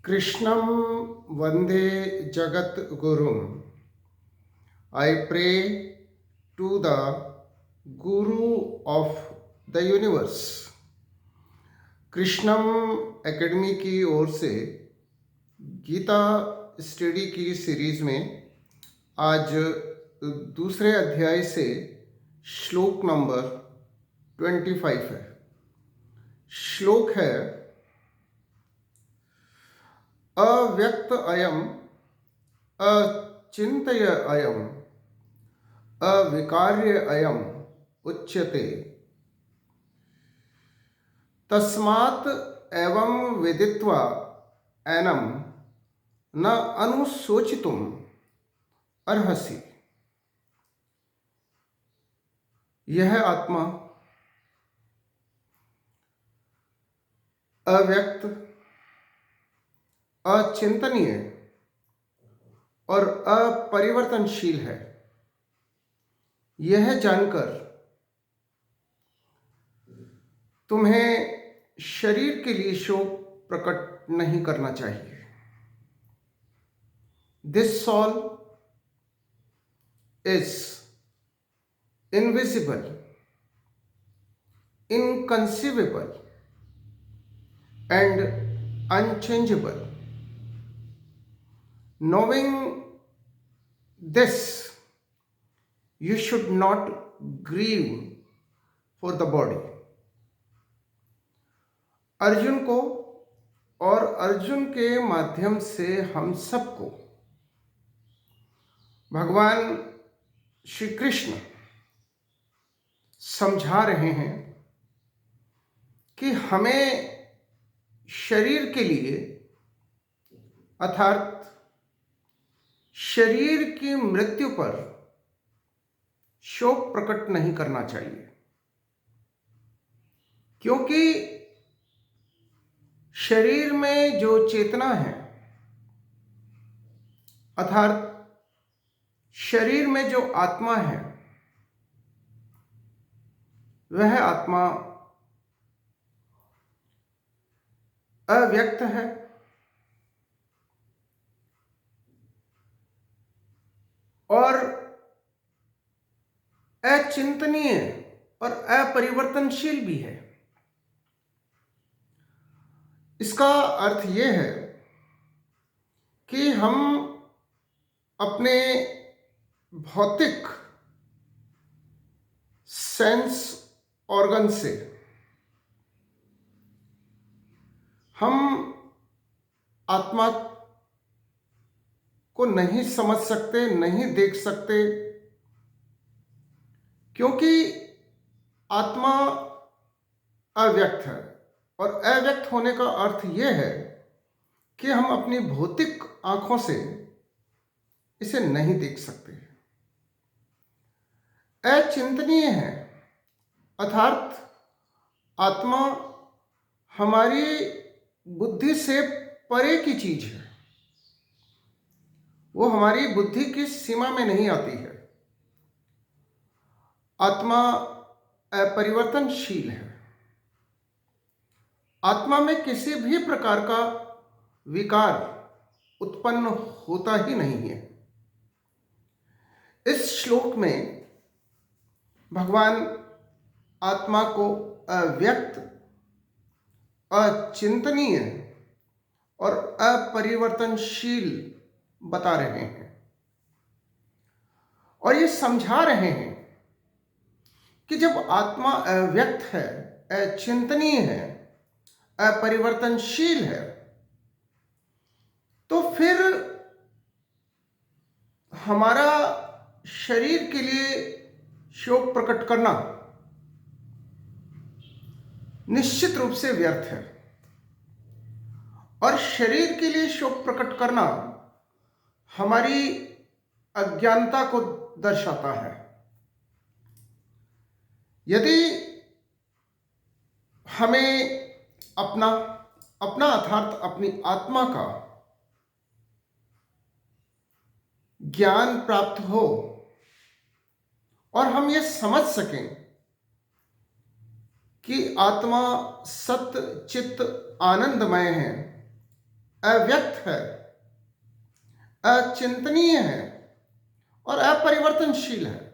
Krishnam Vande Jagat Gurum. I pray to the Guru of the Universe. Krishnam academy की ओर से Gita study की series में आज दूसरे अध्याय से श्लोक नंबर 25 है। श्लोक है अव्यक्त अयम अचिंत्य अयम अविकार्य अयम उच्यते तस्मात् एवं विदित्वा एनम न अनुशोचितुम अर्हसि। यह आत्मा अव्यक्त, अचिंतनीय और अपरिवर्तनशील है। यह जानकर तुम्हें शरीर के लिए शोक प्रकट नहीं करना चाहिए। This soul is invisible, inconceivable and unchangeable. Knowing this, you should not grieve for the body. Arjun को और अर्जुन के माध्यम से हम सबको भगवान श्री कृष्ण समझा रहे हैं कि हमें शरीर के लिए अर्थात शरीर की मृत्यु पर शोक प्रकट नहीं करना चाहिए, क्योंकि शरीर में जो चेतना है अर्थात शरीर में जो आत्मा है वह आत्मा अव्यक्त है और अचिंतनीय और अपरिवर्तनशील भी है। इसका अर्थ यह है कि हम अपने भौतिक सेंस ऑर्गन से हम आत्मा को नहीं समझ सकते, नहीं देख सकते, क्योंकि आत्मा अव्यक्त है और अव्यक्त होने का अर्थ यह है कि हम अपनी भौतिक आंखों से इसे नहीं देख सकते। अचिंतनीय है अर्थात आत्मा हमारी बुद्धि से परे की चीज है, वो हमारी बुद्धि की सीमा में नहीं आती है। आत्मा अपरिवर्तनशील है। आत्मा में किसी भी प्रकार का विकार उत्पन्न होता ही नहीं है। इस श्लोक में भगवान आत्मा को अव्यक्त, अचिंतनीय और अपरिवर्तनशील बता रहे हैं और ये समझा रहे हैं कि जब आत्मा अव्यक्त है, अचिंतनीय है, अपरिवर्तनशील है, तो फिर हमारा शरीर के लिए शोक प्रकट करना निश्चित रूप से व्यर्थ है और शरीर के लिए शोक प्रकट करना हमारी अज्ञानता को दर्शाता है। यदि हमें अपना अर्थात अपनी आत्मा का ज्ञान प्राप्त हो और हम ये समझ सकें कि आत्मा सत्य चित्त आनंदमय है, अव्यक्त है, अचिंतनीय है और अपरिवर्तनशील है।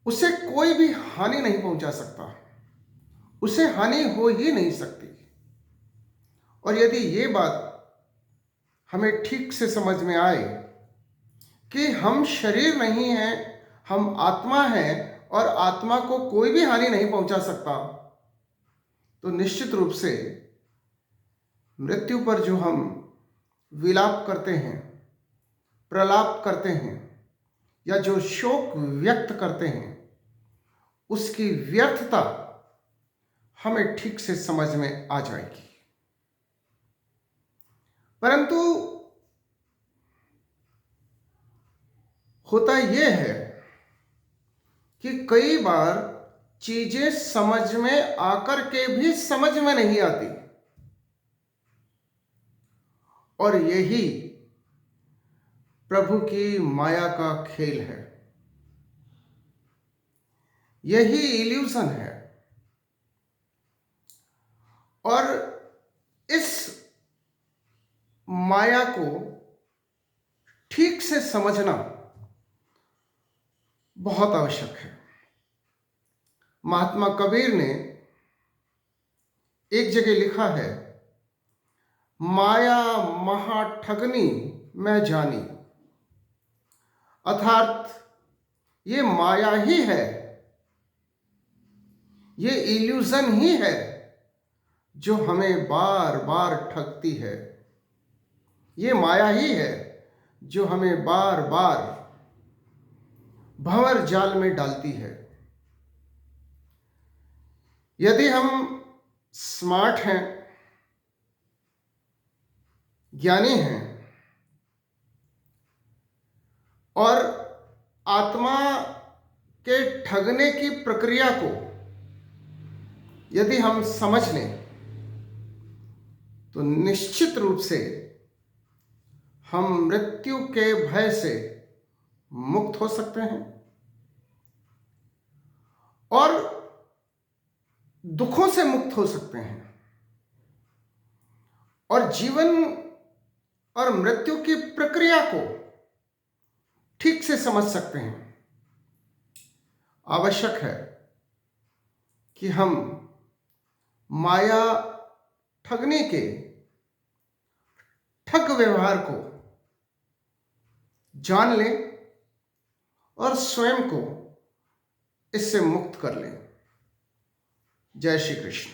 उसे कोई भी हानि नहीं पहुंचा सकता, उसे हानि हो ही नहीं सकती। और यदि ये बात हमें ठीक से समझ में आए कि हम शरीर नहीं हैं, हम आत्मा हैं और आत्मा को कोई भी हानि नहीं पहुंचा सकता, तो निश्चित रूप से मृत्यु पर जो हम विलाप करते हैं, प्रलाप करते हैं या जो शोक व्यक्त करते हैं, उसकी व्यर्थता हमें ठीक से समझ में आ जाएगी। परंतु होता यह है कि कई बार चीजें समझ में आकर के भी समझ में नहीं आती, और यही प्रभु की माया का खेल है, यही इल्यूजन है। और इस माया को ठीक से समझना बहुत आवश्यक है। महात्मा कबीर ने एक जगह लिखा है, माया महा ठगनी मैं जानी, अर्थात ये माया ही है, ये इल्यूजन ही है जो हमें बार बार ठगती है, ये माया ही है जो हमें बार बार भंवर जाल में डालती है। यदि हम स्मार्ट हैं, ज्ञानी हैं और आत्मा के ठगने की प्रक्रिया को यदि हम समझ लें, तो निश्चित रूप से हम मृत्यु के भय से मुक्त हो सकते हैं और दुखों से मुक्त हो सकते हैं और जीवन और मृत्यु की प्रक्रिया को ठीक से समझ सकते हैं। आवश्यक है कि हम माया ठगने के ठग व्यवहार को जान लें और स्वयं को इससे मुक्त कर लें। जय श्री कृष्ण।